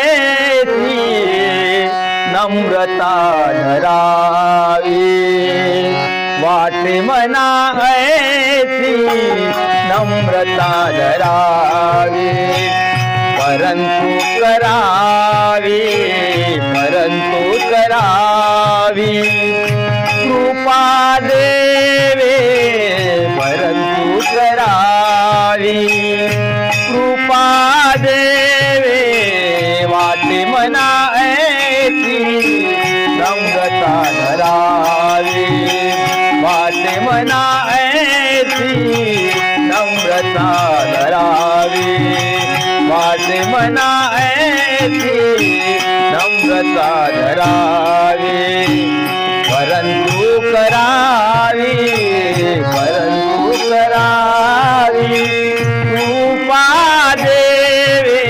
ऐसी नम्रता धरावी वाटे मना ऐसी नम्रता धरावी परंतु करावी कृपा देवे परंतु करावी कृपा देवे वाटे मना ऐसी नम्रता धरावी वाटे मना ऐसी नम्रता धरावी वाटे मना ऐसी नम्रता धरावी परंतु करावी कृपा देवे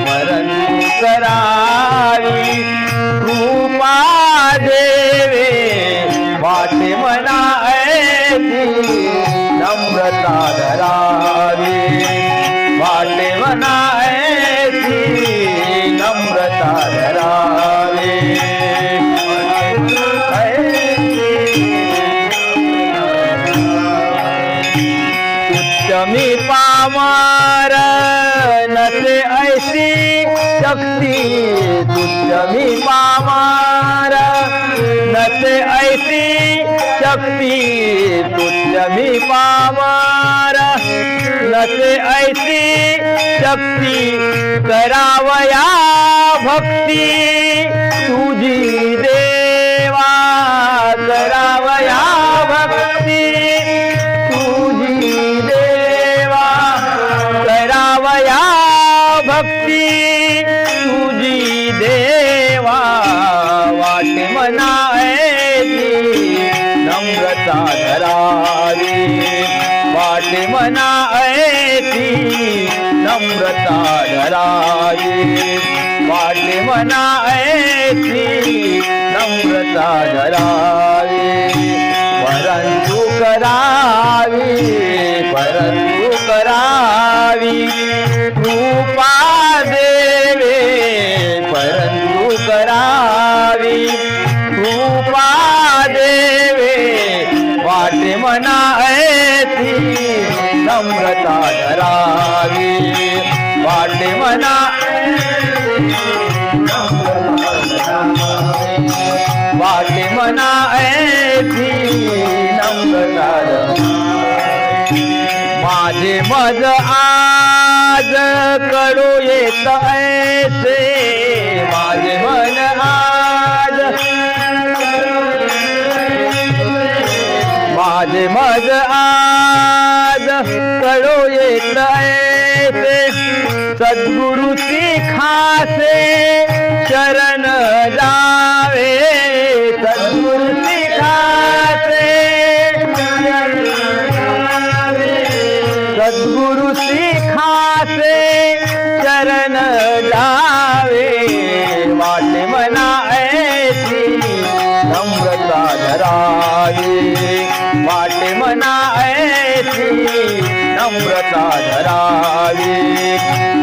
परंतु करावी कृपा देवे वाटे मना ऐसी नम्रता धरावी वाटे मना ऐसी नम्रता धरावी तुच्छ पामर नसे ऐसी शक्ती तुच्छ पामर नसे ऐसी शक्ती तुच्छ पामर नसे ऐसी शक्ती करावया भक्ती तुझी देवा करावया भक्ती तुझी देवा करावया भक्ती तुझी देवा वाटे मना ऐसी नम्रता धरावी वाटे मना ऐसी नम्रता धरावी वाटे मना ऐसी नम्रता धरावी परंतु करावी कृपा देवे परंतु करावी कृपा देवे वाटे मना ऐसी नम्रता धरावी वाटे मना वाटे मना ऐसी नम्रता माझे मज आज कडू येत ऐसे माझे मन आज माझे मज आज कडू येत ऐसे सद्गुरु सिखासे शरण जावे सद्गुरु सिखासे सद्गुरु सिखासे शरण जावे वाटे मना ऐसी नम्रता धरावी वाटे मना ऐसी नम्रता धरावी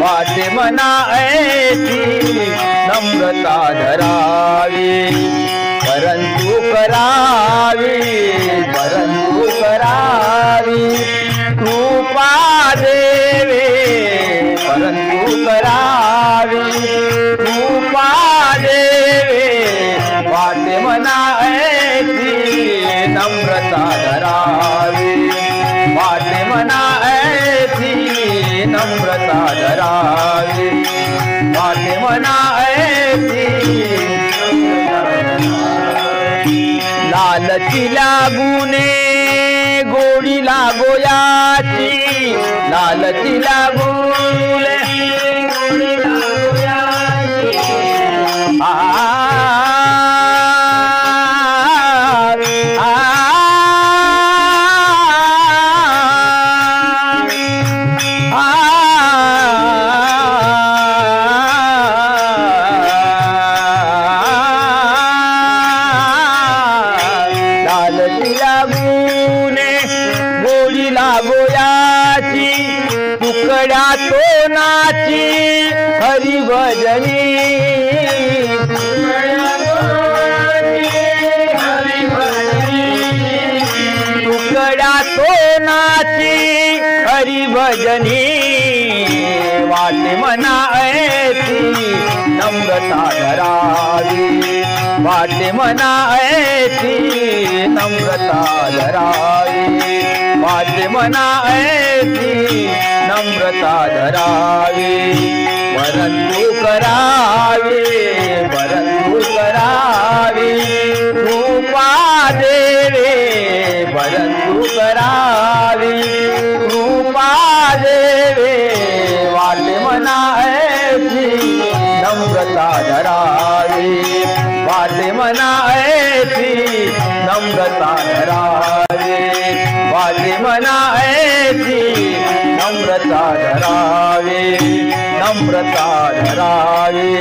वाटे मना ऐसी नम्रता धरावी परंतु करावी कृपा देवे परंतु करावी कृपा देवे वाटे मना ऐसी नम्रता धरावी वाटे मना ऐसी नम्रता धरावी वाटे मना ऐसी लालची लागूने गोडी लागोयाची लालची लागूले गोडी लागोयाची तुकड्या हरिभजनी तुकड्या सोनाची हरिभजनी वाटे मना ऐसी नम्रता धरावी वाटे मना ऐसी नम्रता धरावी वाटे मना ऐसी नम्रता धरावी परंतु करावी कृपा देवे परंतु करावी कृपा देवे वाटे मना ऐसी नम्रता धरावी वाटे मना ऐसी नम्रता धरावी वाटे मना ऐसी नम्रता धरावी नम्रता धरावी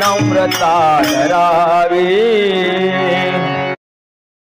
नम्रता धरावी।